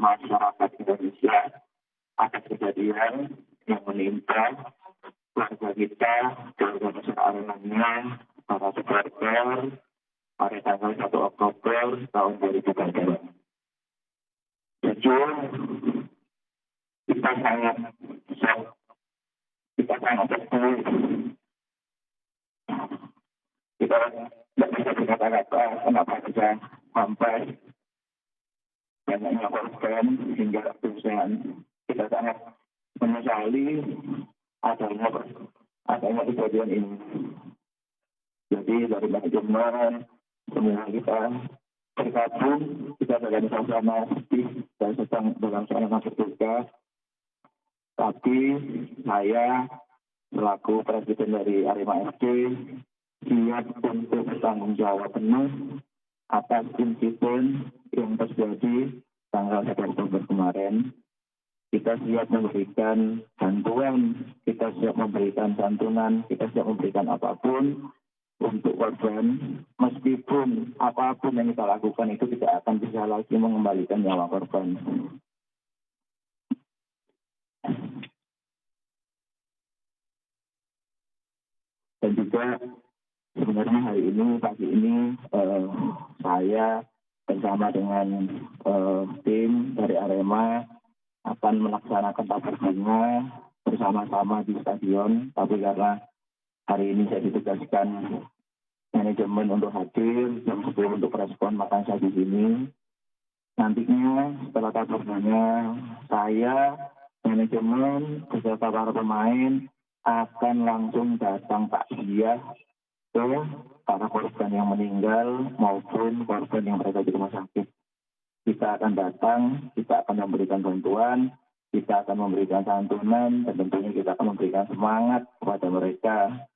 masyarakat Indonesia atas kejadian yang menimpa keluarga kita, keluarga besar Aremania, para supporter pada tanggal 1 Oktober tahun 2022. Jujur, kita sangat terpukul. Kita tidak bisa berkata-kata kenapa bisa sampai banyaknya korban hingga ratusan. Kita sangat menyesali adanya kejadian ini. Jadi dari manajemen semua kita bergabung, kita dalam suasana sedih dan sedang dalam suasana berduka. Tapi saya selaku presiden dari Arema FC siap untuk bertanggung jawab penuh atas insiden yang terjadi tanggal 1 Oktober kemarin. Kita siap memberikan bantuan, kita siap memberikan santunan, kita siap memberikan apapun untuk korban, meskipun apapun yang kita lakukan itu tidak akan bisa lagi mengembalikan nyawa korban. Dan juga sebenarnya pagi ini saya bersama dengan tim dari Arema akan melaksanakan tabur bunga bersama-sama di stadion, tapi karena hari ini saya ditugaskan manajemen untuk hadir jam 10 untuk respon, maka saya di sini. Nantinya setelah tabur bunga, saya manajemen beserta para pemain akan langsung datang takziah ke para korban yang meninggal maupun korban yang berada di rumah sakit. Kita akan datang, kita akan memberikan bantuan, kita akan memberikan santunan, dan tentunya kita akan memberikan semangat kepada mereka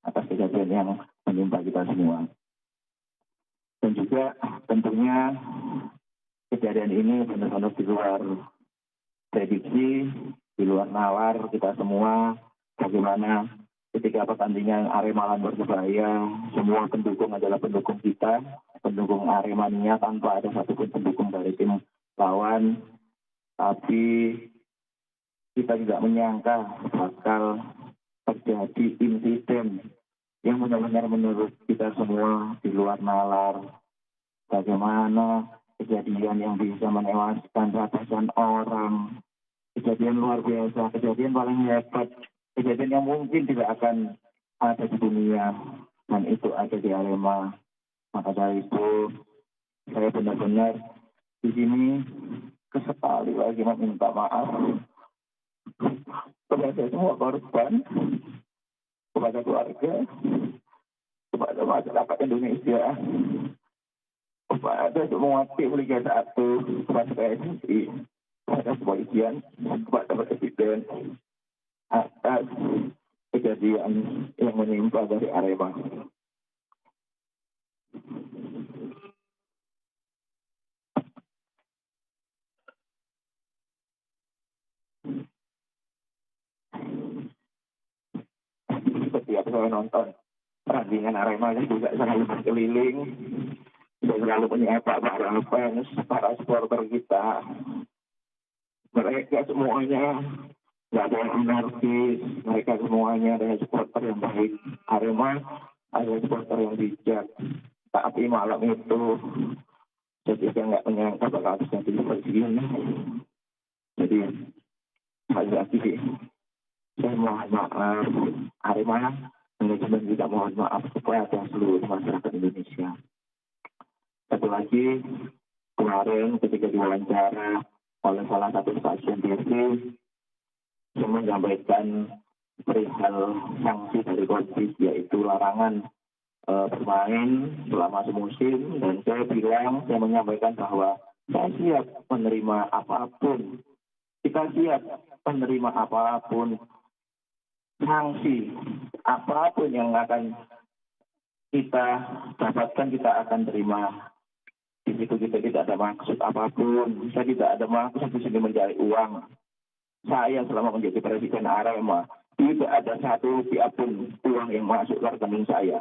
atas kejadian yang menimpa kita semua. Dan juga tentunya kejadian ini benar-benar di luar prediksi, di luar nalar kita semua. Bagaimana ketika pertandingan Arema lawan Persebaya, semua pendukung adalah pendukung kita, pendukung Aremania tanpa ada satupun pendukung dari tim lawan. Tapi kita tidak menyangka bakal terjadi insiden yang benar-benar menurut kita semua di luar nalar. Bagaimana kejadian yang bisa menewaskan ratusan orang, kejadian luar biasa, kejadian paling hebat, kejadian yang mungkin tidak akan ada di dunia, dan itu ada di Arema. Maka dari itu saya benar-benar di sini sekali lagi meminta maaf kepada semua korban, kepada keluarga, kepada masyarakat Indonesia, kepada semua tim Liga 1, kepada PSSI, kepada kepolisian, kepada presiden atas kejadian yang menimpa dari Arema. Setiap saya nonton pertandingan Arema juga selalu berkeliling, selalu menyapa para fans, para supporter kita. Mereka semuanya nggak ada yang anarkis, mereka semuanya adalah supporter yang baik. Arema adalah supporter yang bijak. Tapi malam itu saya nggak menyangka bakal terjadi seperti ini. Jadi lagi saya mohon maaf, Arema manajemen juga mohon maaf kepada seluruh masyarakat Indonesia. Satu lagi, kemarin ketika diwawancara oleh salah satu stasiun TV, yang menyampaikan perihal sanksi dari COVID, yaitu larangan bermain selama semusim, dan saya menyampaikan bahwa saya siap menerima apapun, kita siap menerima apapun, sanksi apapun yang akan kita dapatkan, kita akan terima. Di situ kita tidak ada maksud apapun, saya tidak ada maksud di sini mencari uang. Saya selama menjadi presiden Arema, tidak ada satu rupiah pun uang yang masuk ke rekening saya.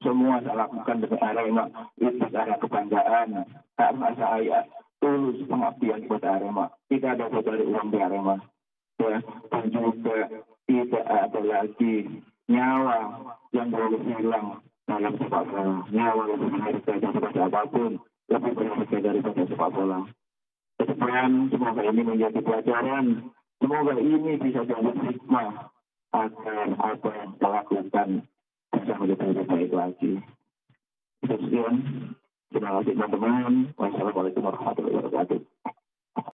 Semua saya lakukan demi Arema, itu karena kebanggaan. Karena saya tulus pengabdian kepada Arema. Tidak ada dari uang di Arema. Ya, dan juga tidak ada lagi nyawa yang boleh hilang dalam sepak bola. Nyawa lebih berharga daripada apapun, lebih berharga daripada sepak bola. Kedepan, semoga ini menjadi pelajaran. Semoga ini bisa jadi hikmah agar apa yang kita lakukan bisa menjadi lebih baik lagi. Sekian. Terima kasih teman-teman. Wassalamualaikum warahmatullahi wabarakatuh.